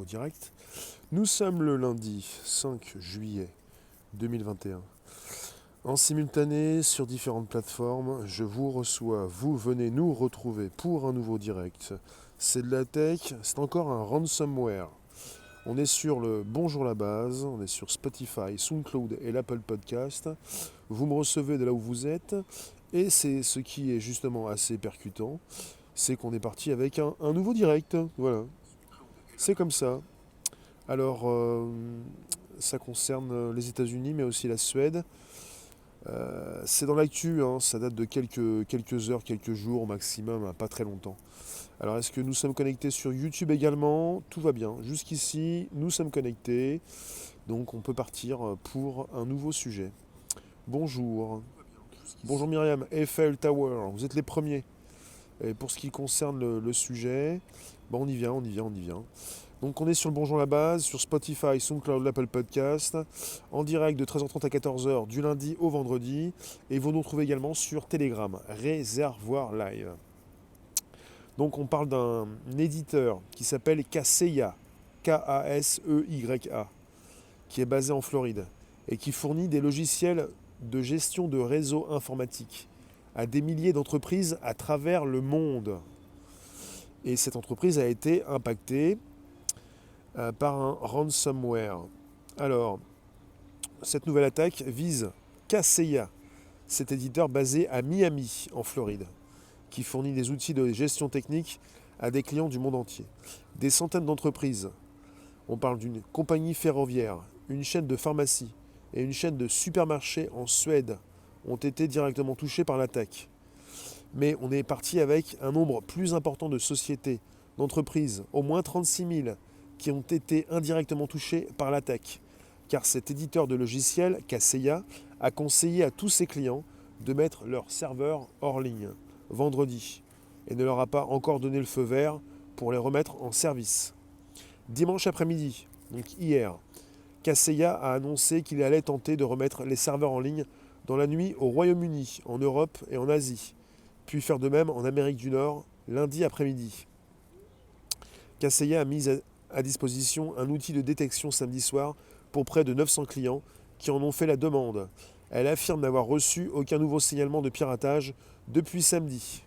Au direct. Nous sommes le lundi 5 juillet 2021. En simultané sur différentes plateformes, je vous reçois, vous venez nous retrouver pour un nouveau direct. C'est de la tech, c'est encore un ransomware. On est sur le Bonjour la base, on est sur Spotify, SoundCloud et l'Apple Podcast. Vous me recevez de là où vous êtes et c'est ce qui est justement assez percutant, c'est qu'on est parti avec un nouveau direct. Voilà, c'est comme ça. Alors, ça concerne les États-Unis, mais aussi la Suède. C'est dans l'actu, hein, ça date de quelques heures, quelques jours au maximum, hein, pas très longtemps. Alors, est-ce que nous sommes connectés sur YouTube également? Tout va bien. Jusqu'ici, nous sommes connectés. Donc, on peut partir pour un nouveau sujet. Bonjour. Bonjour Myriam. Eiffel Tower, vous êtes les premiers. Et pour ce qui concerne le sujet, bon, on y vient, on y vient, on y vient. Donc on est sur le Bonjour la base, sur Spotify, SoundCloud, l'Apple Podcast, en direct de 13h30 à 14h du lundi au vendredi. Et vous nous retrouvez également sur Telegram, Réservoir Live. Donc on parle d'un éditeur qui s'appelle Kaseya, KaseyA, qui est basé en Floride et qui fournit des logiciels de gestion de réseaux informatiques à des milliers d'entreprises à travers le monde. Et cette entreprise a été impactée par un ransomware. Alors, cette nouvelle attaque vise Kaseya, cet éditeur basé à Miami, en Floride, qui fournit des outils de gestion technique à des clients du monde entier. Des centaines d'entreprises, on parle d'une compagnie ferroviaire, une chaîne de pharmacie et une chaîne de supermarchés en Suède, ont été directement touchées par l'attaque. Mais on est parti avec un nombre plus important de sociétés, d'entreprises, au moins 36 000, qui ont été indirectement touchés par l'attaque. Car cet éditeur de logiciels, Kaseya, a conseillé à tous ses clients de mettre leurs serveurs hors ligne vendredi et ne leur a pas encore donné le feu vert pour les remettre en service. Dimanche après-midi, donc hier, Kaseya a annoncé qu'il allait tenter de remettre les serveurs en ligne dans la nuit au Royaume-Uni, en Europe et en Asie, puis faire de même en Amérique du Nord lundi après-midi. Kaseya a mis à disposition un outil de détection samedi soir pour près de 900 clients qui en ont fait la demande. Elle affirme n'avoir reçu aucun nouveau signalement de piratage depuis samedi.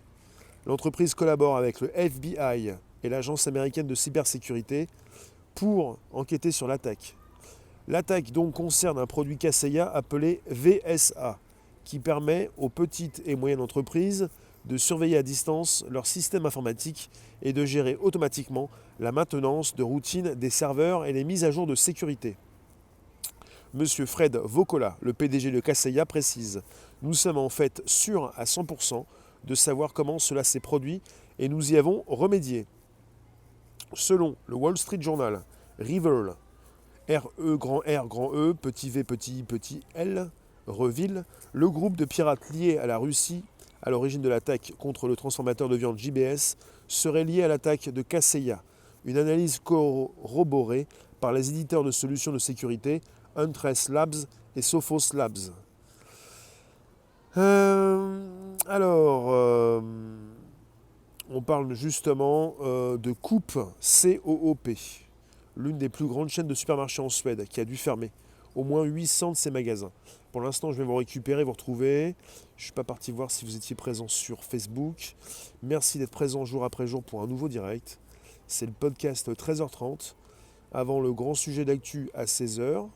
L'entreprise collabore avec le FBI et l'Agence américaine de cybersécurité pour enquêter sur l'attaque. L'attaque donc concerne un produit Kaseya appelé VSA, qui permet aux petites et moyennes entreprises de surveiller à distance leur système informatique et de gérer automatiquement la maintenance de routine des serveurs et les mises à jour de sécurité. Monsieur Fred Vocola, le PDG de Kaseya, précise: nous sommes en fait sûrs à 100% de savoir comment cela s'est produit et nous y avons remédié. Selon le Wall Street Journal, Revil, R-E grand R grand E, petit V petit I petit L, Revil, le groupe de pirates lié à la Russie à l'origine de l'attaque contre le transformateur de viande JBS serait lié à l'attaque de Kaseya, une analyse corroborée par les éditeurs de solutions de sécurité Huntress Labs et Sophos Labs. On parle justement de Coop, C-O-O-P, l'une des plus grandes chaînes de supermarchés en Suède, qui a dû fermer au moins 800 de ses magasins. Pour l'instant, je vais vous récupérer, vous retrouver. Je ne suis pas parti voir si vous étiez présent sur Facebook. Merci d'être présent jour après jour pour un nouveau direct. C'est le podcast 13h30, avant le grand sujet d'actu à 16h.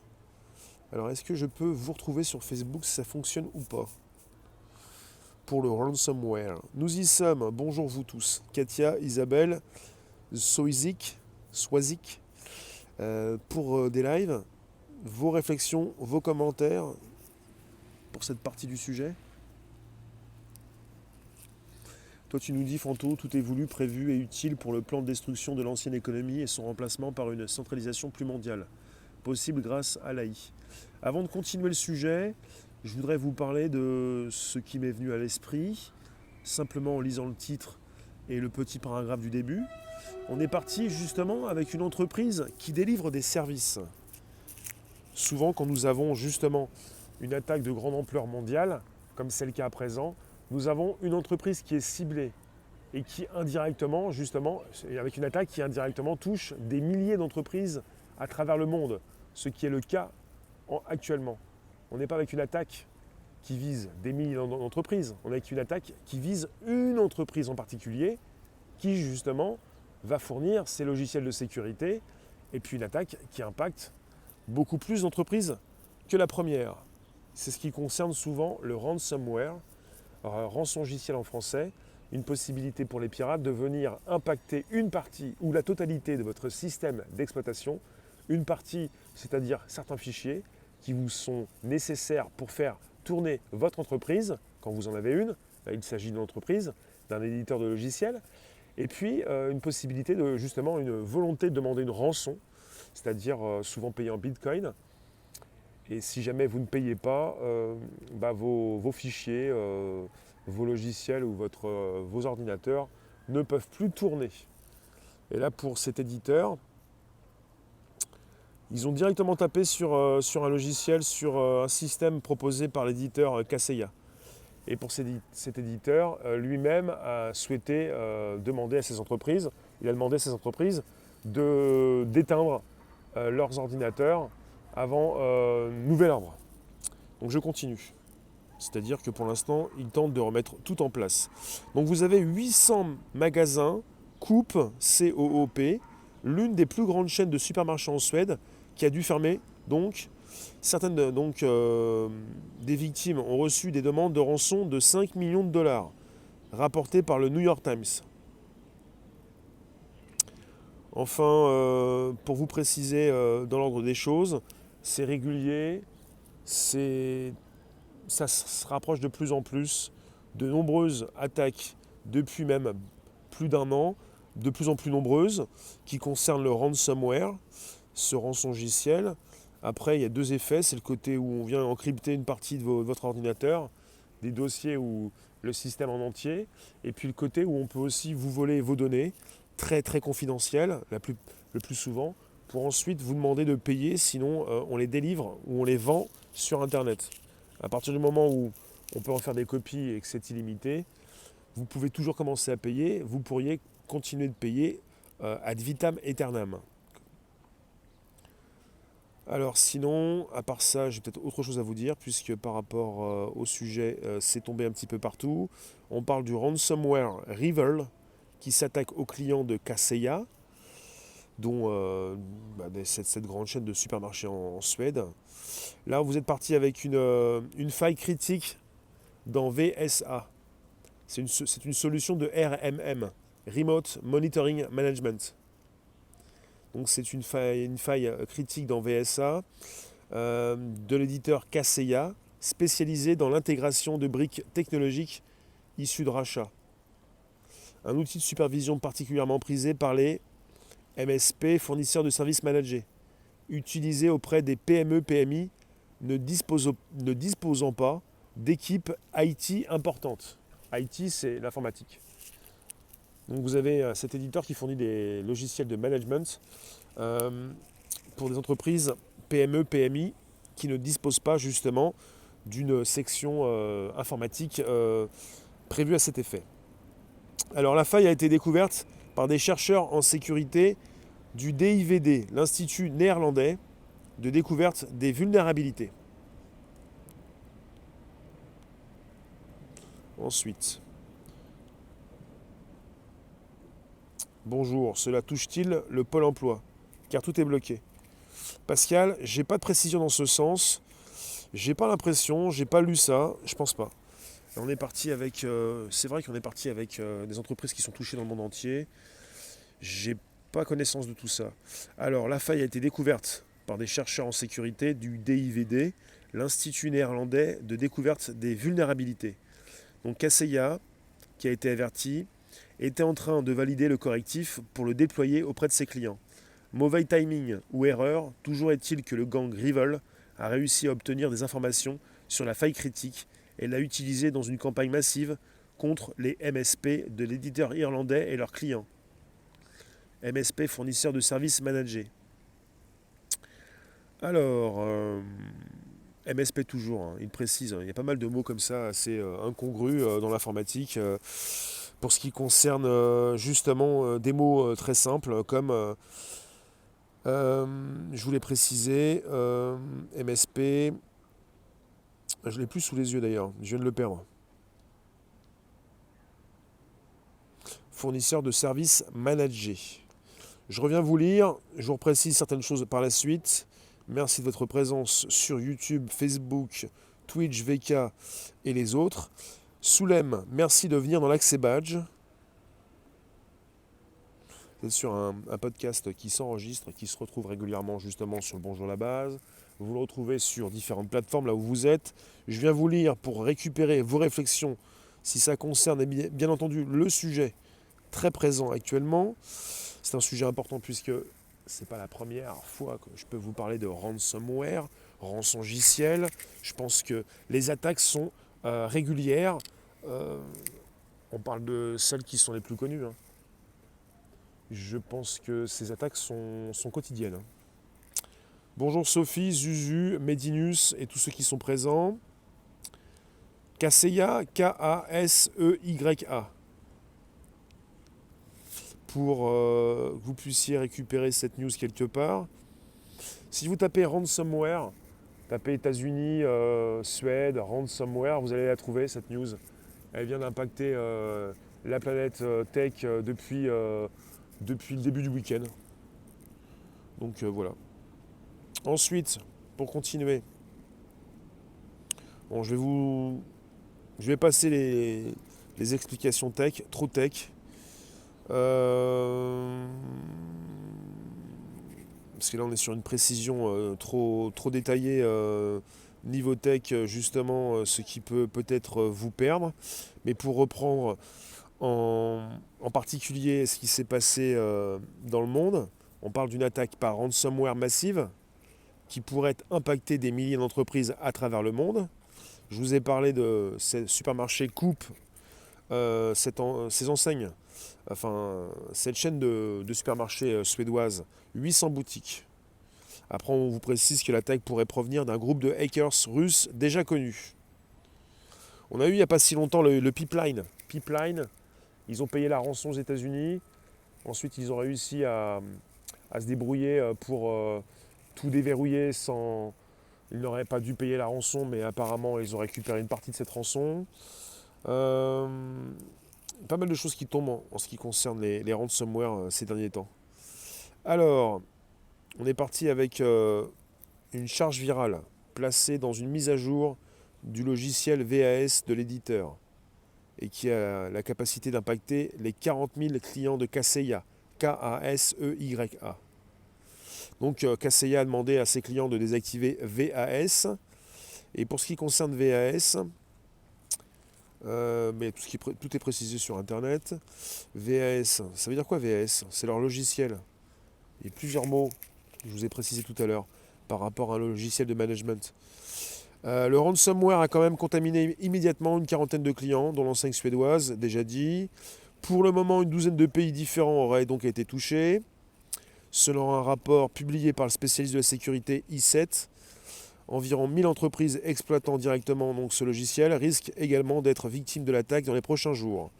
Alors, est-ce que je peux vous retrouver sur Facebook si ça fonctionne ou pas? Pour le ransomware. Nous y sommes. Bonjour vous tous. Katia, Isabelle, Soizik, pour des lives. Vos réflexions, vos commentaires pour cette partie du sujet. Toi tu nous dis, Fanto, tout est voulu, prévu et utile pour le plan de destruction de l'ancienne économie et son remplacement par une centralisation plus mondiale, possible grâce à l'AI. Avant de continuer le sujet, je voudrais vous parler de ce qui m'est venu à l'esprit, simplement en lisant le titre et le petit paragraphe du début. On est parti justement avec une entreprise qui délivre des services. Souvent, quand nous avons justement une attaque de grande ampleur mondiale, comme c'est le cas à présent, nous avons une entreprise qui est ciblée et qui indirectement, justement, avec une attaque qui indirectement touche des milliers d'entreprises à travers le monde, ce qui est le cas actuellement. On n'est pas avec une attaque qui vise des milliers d'entreprises, on est avec une attaque qui vise une entreprise en particulier qui justement va fournir ses logiciels de sécurité et puis une attaque qui impacte beaucoup plus d'entreprises que la première. C'est ce qui concerne souvent le ransomware, rançongiciel en français, une possibilité pour les pirates de venir impacter une partie ou la totalité de votre système d'exploitation, une partie, c'est-à-dire certains fichiers qui vous sont nécessaires pour faire tourner votre entreprise, quand vous en avez une, il s'agit d'une entreprise, d'un éditeur de logiciels, et puis une possibilité de justement une volonté de demander une rançon, c'est-à-dire souvent payée en bitcoin. Et si jamais vous ne payez pas, vos fichiers, vos logiciels ou vos ordinateurs ne peuvent plus tourner. Et là, pour cet éditeur, ils ont directement tapé sur un logiciel, sur un système proposé par l'éditeur Kaseya. Et pour cet éditeur, lui-même a souhaité demander à ces entreprises, il a demandé à ces entreprises d'éteindre leurs ordinateurs avant nouvel ordre. Donc je continue. C'est-à-dire que pour l'instant, ils tentent de remettre tout en place. Donc vous avez 800 magasins Coop, C-O-O-P, l'une des plus grandes chaînes de supermarchés en Suède, qui a dû fermer. Donc, certaines des victimes ont reçu des demandes de rançon de 5 millions de dollars, rapportées par le New York Times. Enfin, pour vous préciser dans l'ordre des choses, c'est régulier, ça se rapproche de plus en plus, de nombreuses attaques depuis même plus d'un an, de plus en plus nombreuses, qui concernent le ransomware, ce rançongiciel. Après, il y a deux effets, c'est le côté où on vient encrypter une partie de votre ordinateur, des dossiers ou le système en entier, et puis le côté où on peut aussi vous voler vos données, très très confidentielles, le plus souvent, pour ensuite vous demander de payer, sinon on les délivre ou on les vend sur Internet. À partir du moment où on peut en faire des copies et que c'est illimité, vous pouvez toujours commencer à payer, vous pourriez continuer de payer ad vitam aeternam. Alors sinon, à part ça, j'ai peut-être autre chose à vous dire, puisque par rapport au sujet, c'est tombé un petit peu partout. On parle du ransomware Rival, qui s'attaque aux clients de Kaseya, dont cette grande chaîne de supermarchés en Suède. Là, vous êtes parti avec une faille critique dans VSA. C'est une solution de RMM, Remote Monitoring Management. Donc c'est une faille critique dans VSA de l'éditeur Kaseya, spécialisé dans l'intégration de briques technologiques issues de rachats. Un outil de supervision particulièrement prisé par les MSP, fournisseurs de services managés, utilisé auprès des PME-PMI ne disposant pas d'équipes IT importantes. IT, c'est l'informatique. Donc vous avez cet éditeur qui fournit des logiciels de management pour des entreprises PME, PMI qui ne disposent pas justement d'une section informatique prévue à cet effet. Alors la faille a été découverte par des chercheurs en sécurité du DIVD, l'Institut néerlandais de découverte des vulnérabilités. Ensuite, bonjour, cela touche-t-il le pôle emploi? Car tout est bloqué. Pascal, j'ai pas de précision dans ce sens. J'ai pas l'impression, j'ai pas lu ça, je pense pas. On est parti avec, c'est vrai qu'on est parti avec des entreprises qui sont touchées dans le monde entier. J'ai pas connaissance de tout ça. Alors, la faille a été découverte par des chercheurs en sécurité du DIVD, l'Institut néerlandais de découverte des vulnérabilités. Donc Kaseya, qui a été averti, était en train de valider le correctif pour le déployer auprès de ses clients. Mauvais timing ou erreur, toujours est-il que le gang Rival a réussi à obtenir des informations sur la faille critique et l'a utilisée dans une campagne massive contre les MSP de l'éditeur irlandais et leurs clients. MSP, fournisseurs de services managés. Alors, MSP toujours, il précise, il y a pas mal de mots comme ça assez incongrus dans l'informatique. Pour ce qui concerne justement des mots très simples comme, je voulais préciser, MSP, je ne l'ai plus sous les yeux d'ailleurs, je viens de le perdre. Fournisseur de services managés. Je reviens vous lire, je vous précise certaines choses par la suite. Merci de votre présence sur YouTube, Facebook, Twitch, VK et les autres. Soulem, merci de venir dans l'accès badge. Vous êtes sur un podcast qui s'enregistre, qui se retrouve régulièrement justement sur le Bonjour la base. Vous le retrouvez sur différentes plateformes là où vous êtes. Je viens vous lire pour récupérer vos réflexions si ça concerne bien entendu le sujet très présent actuellement. C'est un sujet important puisque c'est pas la première fois que je peux vous parler de ransomware, rançongiciel. Je pense que les attaques sont régulières. On parle de celles qui sont les plus connues. Je pense que ces attaques sont quotidiennes. Bonjour Sophie, Zuzu, Medinus et tous ceux qui sont présents. Kaseya, K-A-S-E-Y-A. Pour que vous puissiez récupérer cette news quelque part. Si vous tapez ransomware, tapez États-Unis, Suède, ransomware, vous allez la trouver cette news. Elle vient d'impacter la planète tech depuis le début du week-end. Donc voilà. Ensuite, pour continuer, bon, je vais passer les explications tech, trop tech. Parce que là on est sur une précision trop détaillée niveau tech, justement, ce qui peut-être vous perdre. Mais pour reprendre en particulier ce qui s'est passé dans le monde, on parle d'une attaque par ransomware massive qui pourrait impacter des milliers d'entreprises à travers le monde. Je vous ai parlé de ces supermarchés Coop, ces enseignes. Enfin, cette chaîne de supermarchés suédoise, 800 boutiques. Après, on vous précise que l'attaque pourrait provenir d'un groupe de hackers russes déjà connus. On a eu il n'y a pas si longtemps le Pipeline. Pipeline, ils ont payé la rançon aux États-Unis. Ensuite, ils ont réussi à se débrouiller pour tout déverrouiller sans... Ils n'auraient pas dû payer la rançon, mais apparemment, ils ont récupéré une partie de cette rançon. Pas mal de choses qui tombent en ce qui concerne les ransomware ces derniers temps. Alors, on est parti avec une charge virale placée dans une mise à jour du logiciel VAS de l'éditeur et qui a la capacité d'impacter les 40 000 clients de Kaseya, K-A-S-E-Y-A. Donc Kaseya a demandé à ses clients de désactiver VAS. Et pour ce qui concerne VAS, mais tout est précisé sur internet. VAS, ça veut dire quoi VAS? C'est leur logiciel. Il y a plusieurs mots que je vous ai précisé tout à l'heure par rapport à un logiciel de management. Le ransomware a quand même contaminé immédiatement une quarantaine de clients, dont l'enseigne suédoise, déjà dit. Pour le moment, une douzaine de pays différents auraient donc été touchés. Selon un rapport publié par le spécialiste de la sécurité i7, environ 1000 entreprises exploitant directement donc ce logiciel risquent également d'être victimes de l'attaque dans les prochains jours.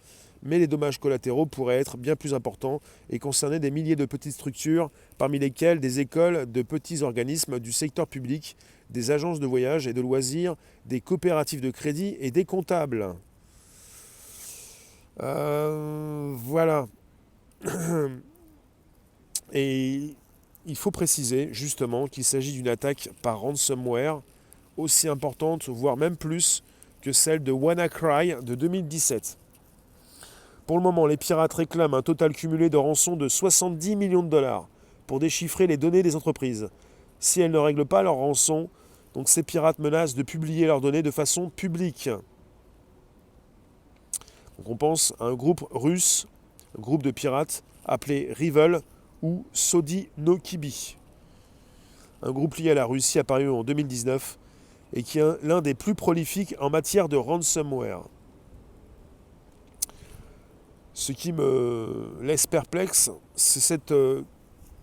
Mais les dommages collatéraux pourraient être bien plus importants et concerner des milliers de petites structures, parmi lesquelles des écoles, de petits organismes du secteur public, des agences de voyage et de loisirs, des coopératives de crédit et des comptables. Voilà. Et il faut préciser justement qu'il s'agit d'une attaque par ransomware aussi importante, voire même plus que celle de WannaCry de 2017. Pour le moment, les pirates réclament un total cumulé de rançon de 70 millions de dollars pour déchiffrer les données des entreprises. Si elles ne règlent pas leur rançon, donc ces pirates menacent de publier leurs données de façon publique. Donc on pense à un groupe russe, un groupe de pirates appelé Rival ou Sodi no Kibi. Un groupe lié à la Russie apparu en 2019 et qui est l'un des plus prolifiques en matière de ransomware. Ce qui me laisse perplexe, c'est cette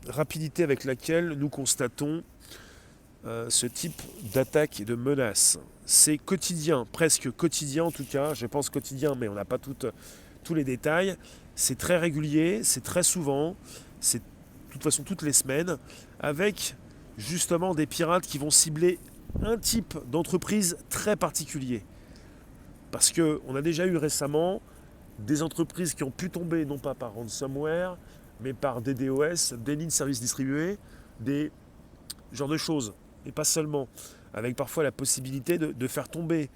rapidité avec laquelle nous constatons ce type d'attaque et de menace. C'est quotidien, presque quotidien en tout cas, je pense quotidien, mais on n'a pas toutes tous les détails. C'est très régulier, c'est très souvent, c'est de toute façon toutes les semaines, avec justement des pirates qui vont cibler un type d'entreprise très particulier. Parce qu'on a déjà eu récemment des entreprises qui ont pu tomber non pas par ransomware, mais par des DOS, des lignes services distribués, des genres de choses. Et pas seulement. Avec parfois la possibilité de faire tomber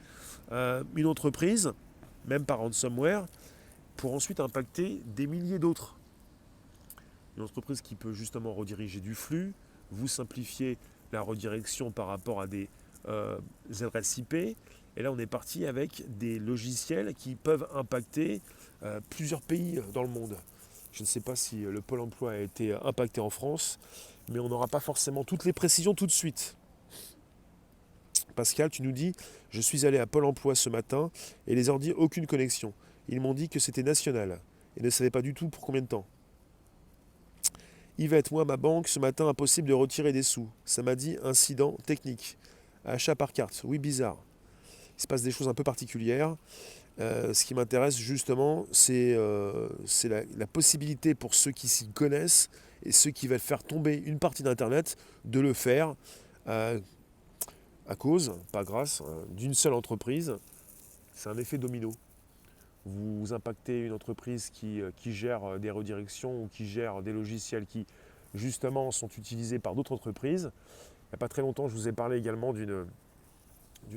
une entreprise, même par ransomware, pour ensuite impacter des milliers d'autres. Une entreprise qui peut justement rediriger du flux, vous simplifier la redirection par rapport à des adresses IP. Et là, on est parti avec des logiciels qui peuvent impacter plusieurs pays dans le monde. Je ne sais pas si le Pôle emploi a été impacté en France, mais on n'aura pas forcément toutes les précisions tout de suite. Pascal, tu nous dis, je suis allé à Pôle emploi ce matin et les ordi aucune connexion. Ils m'ont dit que c'était national et ne savaient pas du tout pour combien de temps. Yvette, moi, ma banque, ce matin, impossible de retirer des sous. Ça m'a dit incident technique. Achat par carte. Oui, bizarre. Il se passe des choses un peu particulières. Ce qui m'intéresse justement, c'est la possibilité pour ceux qui s'y connaissent et ceux qui veulent faire tomber une partie d'Internet de le faire à cause, pas grâce, d'une seule entreprise. C'est un effet domino. Vous impactez une entreprise qui gère des redirections ou qui gère des logiciels qui justement sont utilisés par d'autres entreprises. Il n'y a pas très longtemps, je vous ai parlé également d'une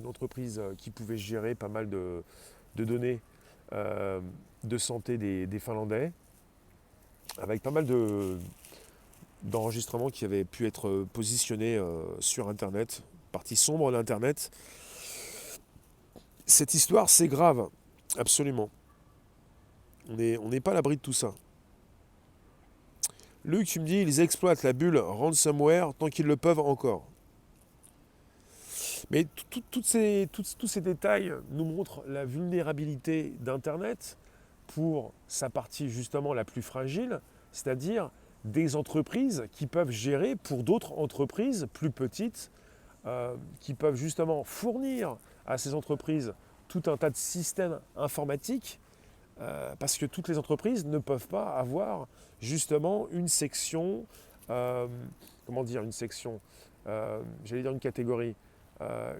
entreprise qui pouvait gérer pas mal de données de santé des Finlandais, avec pas mal d'enregistrements qui avaient pu être positionnés sur Internet, partie sombre d'Internet. Cette histoire, c'est grave, absolument. On n'est pas à l'abri de tout ça. Luc, tu me dis, ils exploitent la bulle ransomware tant qu'ils le peuvent encore. Mais tous ces détails nous montrent la vulnérabilité d'Internet pour sa partie justement la plus fragile, c'est-à-dire des entreprises qui peuvent gérer pour d'autres entreprises plus petites, qui peuvent justement fournir à ces entreprises tout un tas de systèmes informatiques, parce que toutes les entreprises ne peuvent pas avoir justement une section, une section, j'allais dire une catégorie,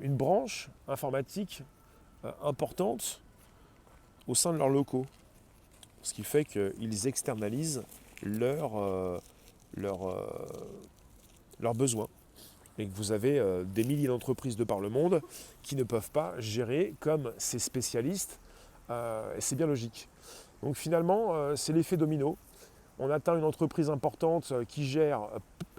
une branche informatique importante au sein de leurs locaux. Ce qui fait qu'ils externalisent leurs besoins. Et que vous avez des milliers d'entreprises de par le monde qui ne peuvent pas gérer comme ces spécialistes. Et c'est bien logique. Donc finalement, c'est l'effet domino. On atteint une entreprise importante qui gère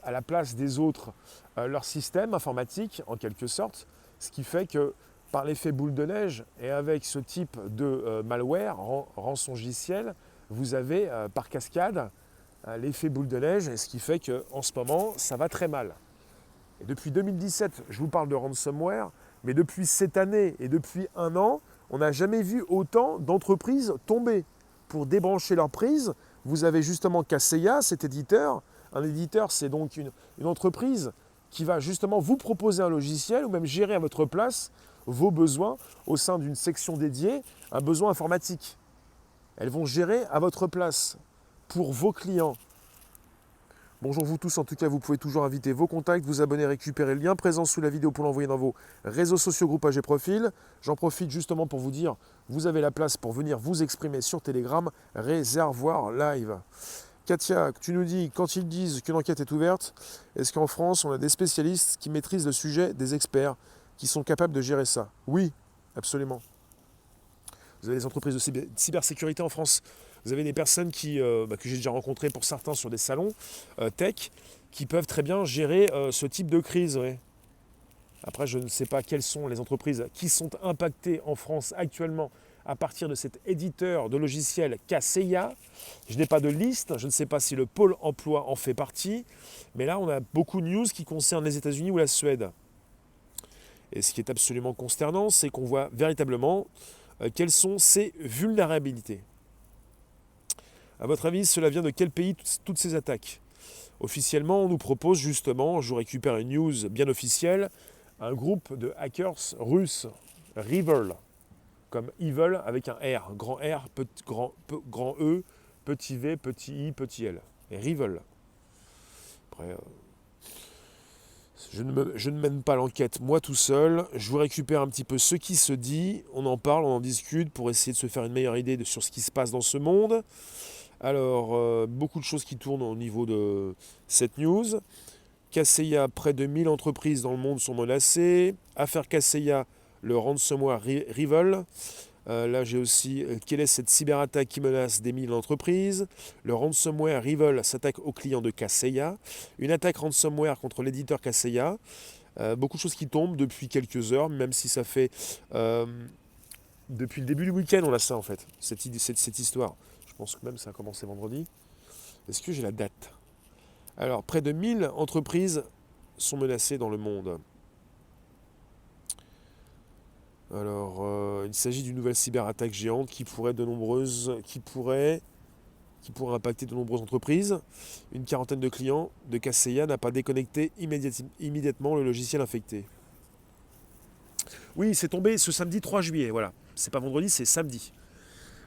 à la place des autres leur système informatique, en quelque sorte. Ce qui fait que par l'effet boule de neige et avec ce type de malware, rançongiciel, vous avez par cascade l'effet boule de neige, ce qui fait qu'en ce moment, ça va très mal. Et depuis 2017, je vous parle de ransomware, mais depuis cette année et depuis un an, on n'a jamais vu autant d'entreprises tomber. Pour débrancher leur prise, vous avez justement Kaseya, cet éditeur. Un éditeur, c'est donc une entreprise qui va justement vous proposer un logiciel ou même gérer à votre place vos besoins au sein d'une section dédiée, un besoin informatique. Elles vont gérer à votre place pour vos clients. Bonjour vous tous, en tout cas vous pouvez toujours inviter vos contacts, vous abonner, récupérer le lien présent sous la vidéo pour l'envoyer dans vos réseaux sociaux, groupages et profils. J'en profite justement pour vous dire, vous avez la place pour venir vous exprimer sur Telegram, réservoir live. Katia, tu nous dis, quand ils disent qu'une enquête est ouverte, est-ce qu'en France on a des spécialistes qui maîtrisent le sujet, des experts qui sont capables de gérer ça? Oui, absolument. Vous avez des entreprises de cybersécurité en France. Vous avez des personnes que j'ai déjà rencontrées pour certains sur des salons tech qui peuvent très bien gérer ce type de crise. Ouais. Après, je ne sais pas quelles sont les entreprises qui sont impactées en France actuellement à partir de cet éditeur de logiciels Kaseya. Je n'ai pas de liste, je ne sais pas si le Pôle emploi en fait partie, mais là, on a beaucoup de news qui concernent les États-Unis ou la Suède. Et ce qui est absolument consternant, c'est qu'on voit véritablement quelles sont ces vulnérabilités. À votre avis, cela vient de quel pays toutes ces attaques? Officiellement, on nous propose justement, je récupère une news bien officielle, un groupe de hackers russes, Revil, comme evil avec un R, grand R, grand E, petit V, petit I, petit L. Et Revil. Après, je ne mène pas l'enquête moi tout seul, je vous récupère un petit peu ce qui se dit, on en parle, on en discute pour essayer de se faire une meilleure idée sur ce qui se passe dans ce monde. Alors, beaucoup de choses qui tournent au niveau de cette news. Kaseya, près de 1000 entreprises dans le monde sont menacées. Affaire Kaseya, le ransomware Revil. Là, j'ai aussi quelle est cette cyberattaque qui menace des milliers d'entreprises. Le ransomware Revil s'attaque aux clients de Kaseya. Une attaque ransomware contre l'éditeur Kaseya. Beaucoup de choses qui tombent depuis quelques heures, même si ça fait depuis le début du week-end, on a ça en fait, cette histoire. Je pense que même ça a commencé vendredi. Est-ce que j'ai la date? Alors, près de 1000 entreprises sont menacées dans le monde. Alors, il s'agit d'une nouvelle cyberattaque géante qui pourrait impacter de nombreuses entreprises. Une quarantaine de clients de Kaseya n'a pas déconnecté immédiatement le logiciel infecté. Oui, c'est tombé ce samedi 3 juillet, voilà. C'est pas vendredi, c'est samedi.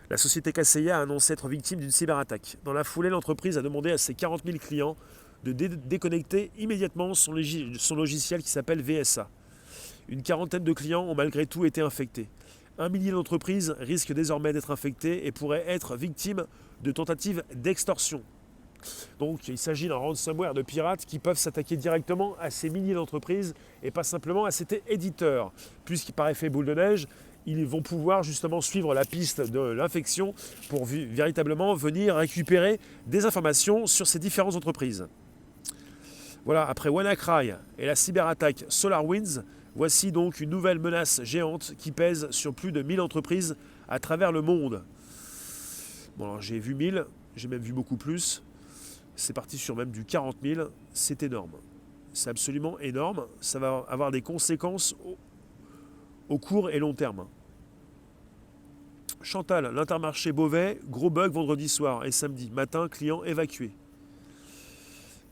La société Kaseya a annoncé être victime d'une cyberattaque. Dans la foulée, l'entreprise a demandé à ses 40 000 clients de déconnecter immédiatement son logiciel qui s'appelle VSA. Une quarantaine de clients ont malgré tout été infectés. 1 millier d'entreprises risquent désormais d'être infectées et pourraient être victimes de tentatives d'extorsion. Donc il s'agit d'un ransomware de pirates qui peuvent s'attaquer directement à ces milliers d'entreprises et pas simplement à cet éditeur. Puisqu'il par effet boule de neige, ils vont pouvoir justement suivre la piste de l'infection pour véritablement venir récupérer des informations sur ces différentes entreprises. Voilà, après WannaCry et la cyberattaque SolarWinds, voici donc une nouvelle menace géante qui pèse sur plus de 1000 entreprises à travers le monde. Bon, alors j'ai vu 1000, j'ai même vu beaucoup plus. C'est parti sur même du 40 000, c'est énorme. C'est absolument énorme. Ça va avoir des conséquences au court et long terme. Chantal, l'Intermarché Beauvais, gros bug vendredi soir et samedi matin, client évacué.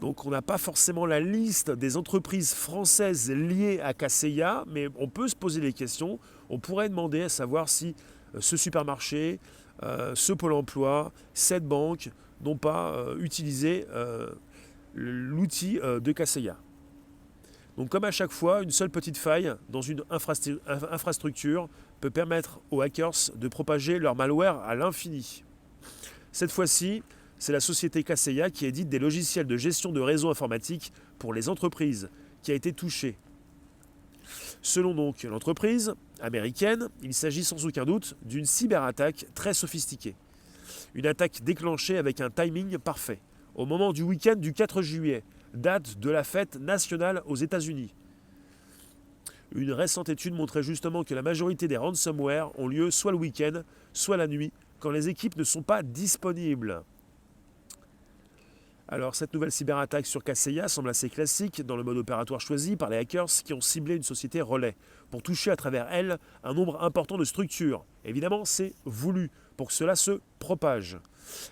Donc on n'a pas forcément la liste des entreprises françaises liées à Kaseya, mais on peut se poser des questions. On pourrait demander à savoir si ce supermarché, ce Pôle emploi, cette banque n'ont pas utilisé l'outil de Kaseya. Donc comme à chaque fois, une seule petite faille dans une infrastructure peut permettre aux hackers de propager leur malware à l'infini. Cette fois-ci, c'est la société Kaseya qui édite des logiciels de gestion de réseaux informatiques pour les entreprises qui a été touchée. Selon donc l'entreprise américaine, il s'agit sans aucun doute d'une cyberattaque très sophistiquée. Une attaque déclenchée avec un timing parfait, au moment du week-end du 4 juillet, date de la fête nationale aux États-Unis. Une récente étude montrait justement que la majorité des ransomware ont lieu soit le week-end, soit la nuit, quand les équipes ne sont pas disponibles. Alors cette nouvelle cyberattaque sur Kaseya semble assez classique dans le mode opératoire choisi par les hackers qui ont ciblé une société relais pour toucher à travers elle un nombre important de structures. Évidemment, c'est voulu pour que cela se propage.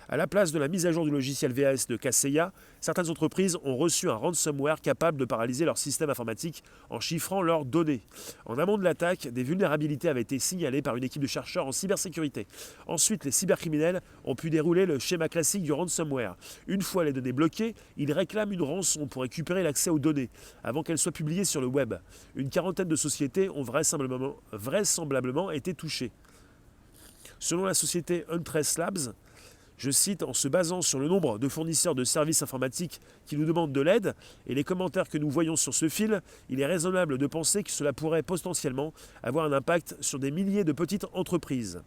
À la place de la mise à jour du logiciel VAS de Kaseya, certaines entreprises ont reçu un ransomware capable de paralyser leur système informatique en chiffrant leurs données. En amont de l'attaque, des vulnérabilités avaient été signalées par une équipe de chercheurs en cybersécurité. Ensuite, les cybercriminels ont pu dérouler le schéma classique du ransomware. Une fois les données bloquées, ils réclament une rançon pour récupérer l'accès aux données avant qu'elles soient publiées sur le web. Une quarantaine de sociétés ont vraisemblablement été touchées. Selon la société Huntress Labs, je cite, en se basant sur le nombre de fournisseurs de services informatiques qui nous demandent de l'aide et les commentaires que nous voyons sur ce fil, il est raisonnable de penser que cela pourrait potentiellement avoir un impact sur des milliers de petites entreprises.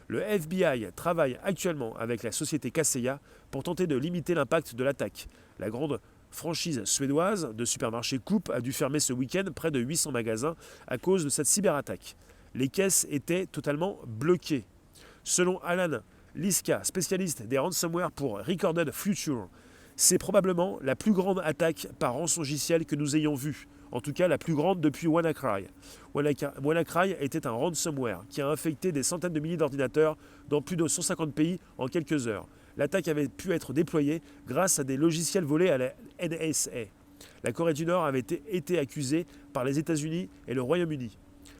Le FBI travaille actuellement avec la société Kaseya pour tenter de limiter l'impact de l'attaque. La grande franchise suédoise de supermarché Coop a dû fermer ce week-end près de 800 magasins à cause de cette cyberattaque. Les caisses étaient totalement bloquées. Selon Alan Liska, spécialiste des ransomware pour Recorded Future, c'est probablement la plus grande attaque par rançongiciel que nous ayons vue. En tout cas, la plus grande depuis WannaCry. WannaCry était un ransomware qui a infecté des centaines de milliers d'ordinateurs dans plus de 150 pays en quelques heures. L'attaque avait pu être déployée grâce à des logiciels volés à la NSA. La Corée du Nord avait été accusée par les États-Unis et le Royaume-Uni.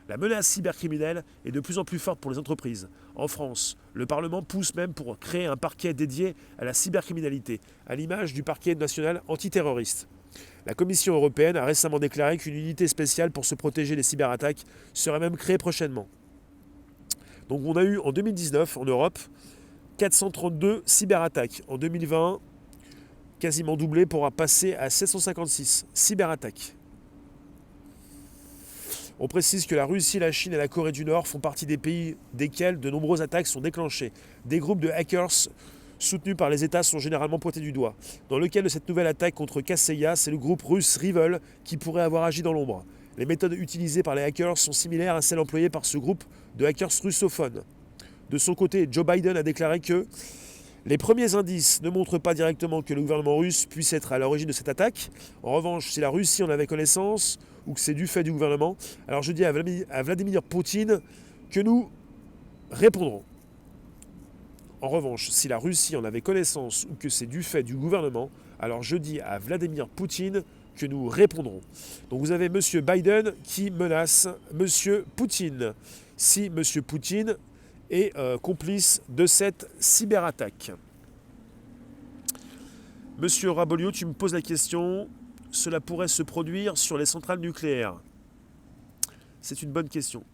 La menace cybercriminelle est de plus en plus forte pour les entreprises. En France, le Parlement pousse même pour créer un parquet dédié à la cybercriminalité, à l'image du parquet national antiterroriste. La Commission européenne a récemment déclaré qu'une unité spéciale pour se protéger des cyberattaques serait même créée prochainement. Donc on a eu en 2019 en Europe 432 cyberattaques. En 2020, quasiment doublé pour passer à 756 cyberattaques. On précise que la Russie, la Chine et la Corée du Nord font partie des pays desquels de nombreuses attaques sont déclenchées. Des groupes de hackers soutenus par les États sont généralement pointés du doigt. Dans le cas de cette nouvelle attaque contre Kaseya, c'est le groupe russe Rivol qui pourrait avoir agi dans l'ombre. Les méthodes utilisées par les hackers sont similaires à celles employées par ce groupe de hackers russophones. De son côté, Joe Biden a déclaré que les premiers indices ne montrent pas directement que le gouvernement russe puisse être à l'origine de cette attaque. En revanche, si la Russie en avait connaissance ou que c'est du fait du gouvernement, alors je dis à Vladimir Poutine que nous répondrons. En revanche, si la Russie en avait connaissance ou que c'est du fait du gouvernement, alors je dis à Vladimir Poutine que nous répondrons. Donc vous avez M. Biden qui menace M. Poutine. Si M. Poutine est complice de cette cyberattaque. Monsieur Rabolio, tu me poses la question, cela pourrait se produire sur les centrales nucléaires. C'est une bonne question.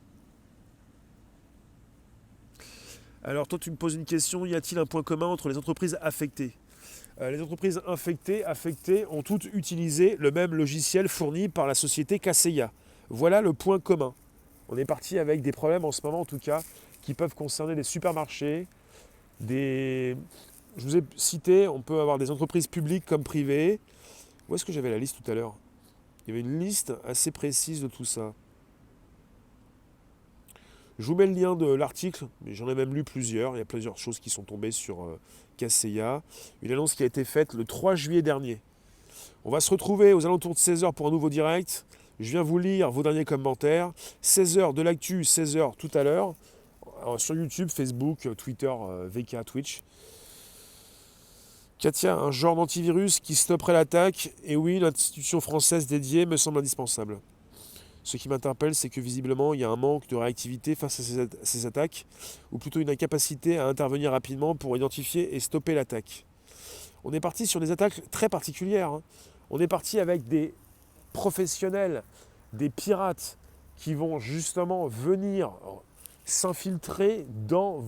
Alors toi tu me poses une question, y a-t-il un point commun entre les entreprises affectées ? Les entreprises affectées ont toutes utilisé le même logiciel fourni par la société Kaseya. Voilà le point commun. On est parti avec des problèmes en ce moment en tout cas, qui peuvent concerner des supermarchés, je vous ai cité, on peut avoir des entreprises publiques comme privées. Où est-ce que j'avais la liste tout à l'heure ? Il y avait une liste assez précise de tout ça. Je vous mets le lien de l'article, mais j'en ai même lu plusieurs. Il y a plusieurs choses qui sont tombées sur Kaseya. Une annonce qui a été faite le 3 juillet dernier. On va se retrouver aux alentours de 16h pour un nouveau direct. Je viens vous lire vos derniers commentaires. 16h de l'actu, 16h tout à l'heure. Sur YouTube, Facebook, Twitter, VK, Twitch. Katia, un genre d'antivirus qui stopperait l'attaque. Et oui, l'institution française dédiée me semble indispensable. Ce qui m'interpelle, c'est que visiblement, il y a un manque de réactivité face à ces attaques, ou plutôt une incapacité à intervenir rapidement pour identifier et stopper l'attaque. On est parti sur des attaques très particulières. On est parti avec des professionnels, des pirates, qui vont justement venir s'infiltrer dans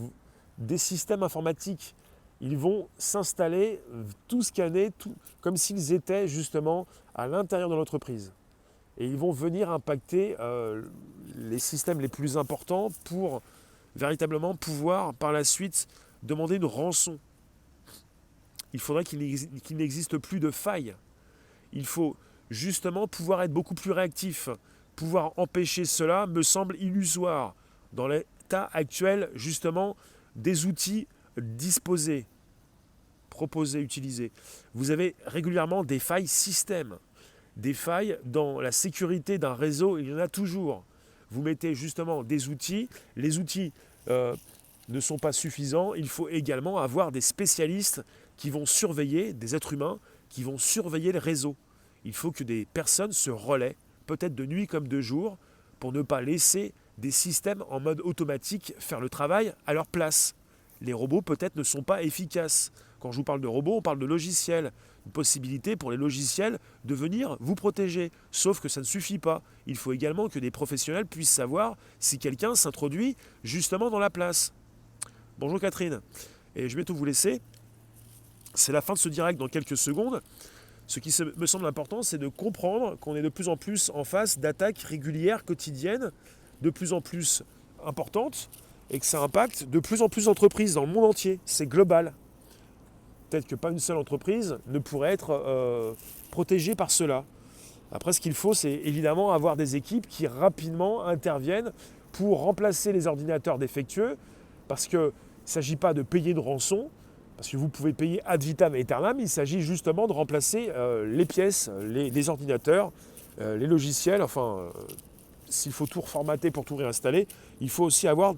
des systèmes informatiques. Ils vont s'installer, tout scanner, comme s'ils étaient justement à l'intérieur de l'entreprise. Et ils vont venir impacter les systèmes les plus importants pour véritablement pouvoir par la suite demander une rançon. Il faudrait qu'il n'existe plus de failles. Il faut justement pouvoir être beaucoup plus réactif. Pouvoir empêcher cela me semble illusoire. Dans l'état actuel, justement, des outils disposés, proposés, utilisés. Vous avez régulièrement des failles système. Des failles dans la sécurité d'un réseau, il y en a toujours. Vous mettez justement des outils, les outils ne sont pas suffisants, il faut également avoir des spécialistes qui vont surveiller, des êtres humains, qui vont surveiller le réseau. Il faut que des personnes se relaient, peut-être de nuit comme de jour, pour ne pas laisser des systèmes en mode automatique faire le travail à leur place. Les robots peut-être ne sont pas efficaces. Quand je vous parle de robots, on parle de logiciels. Une possibilité pour les logiciels de venir vous protéger. Sauf que ça ne suffit pas. Il faut également que des professionnels puissent savoir si quelqu'un s'introduit justement dans la place. Bonjour Catherine. Et je vais tout vous laisser. C'est la fin de ce direct dans quelques secondes. Ce qui me semble important, c'est de comprendre qu'on est de plus en plus en face d'attaques régulières, quotidiennes, de plus en plus importantes, et que ça impacte de plus en plus d'entreprises dans le monde entier. C'est global. Peut-être que pas une seule entreprise ne pourrait être protégée par cela. Après, ce qu'il faut, c'est évidemment avoir des équipes qui rapidement interviennent pour remplacer les ordinateurs défectueux, parce qu'il ne s'agit pas de payer une rançon, parce que vous pouvez payer ad vitam aeternam, il s'agit justement de remplacer les pièces, les ordinateurs, les logiciels, s'il faut tout reformater pour tout réinstaller, il faut aussi avoir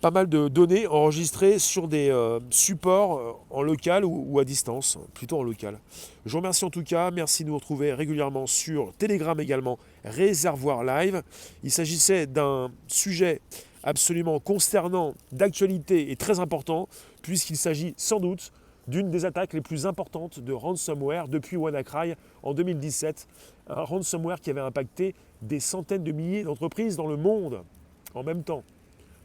pas mal de données enregistrées sur des supports en local ou à distance, plutôt en local. Je vous remercie en tout cas, merci de nous retrouver régulièrement sur Telegram également, Réservoir Live. Il s'agissait d'un sujet absolument consternant, d'actualité et très important, puisqu'il s'agit sans doute d'une des attaques les plus importantes de ransomware depuis WannaCry en 2017. Un ransomware qui avait impacté des centaines de milliers d'entreprises dans le monde en même temps.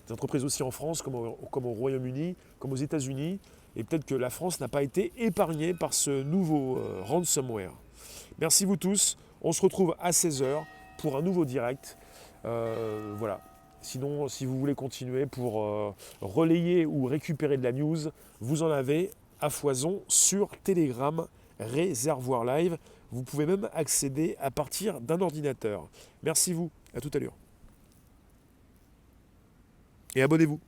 Des entreprises aussi en France comme au Royaume-Uni, comme aux États-Unis. Et peut-être que la France n'a pas été épargnée par ce nouveau ransomware. Merci vous tous. On se retrouve à 16h pour un nouveau direct. Voilà. Sinon, si vous voulez continuer pour relayer ou récupérer de la news, vous en avez à foison sur Telegram, Réservoir Live. Vous pouvez même accéder à partir d'un ordinateur. Merci vous, à tout à l'heure. Et abonnez-vous.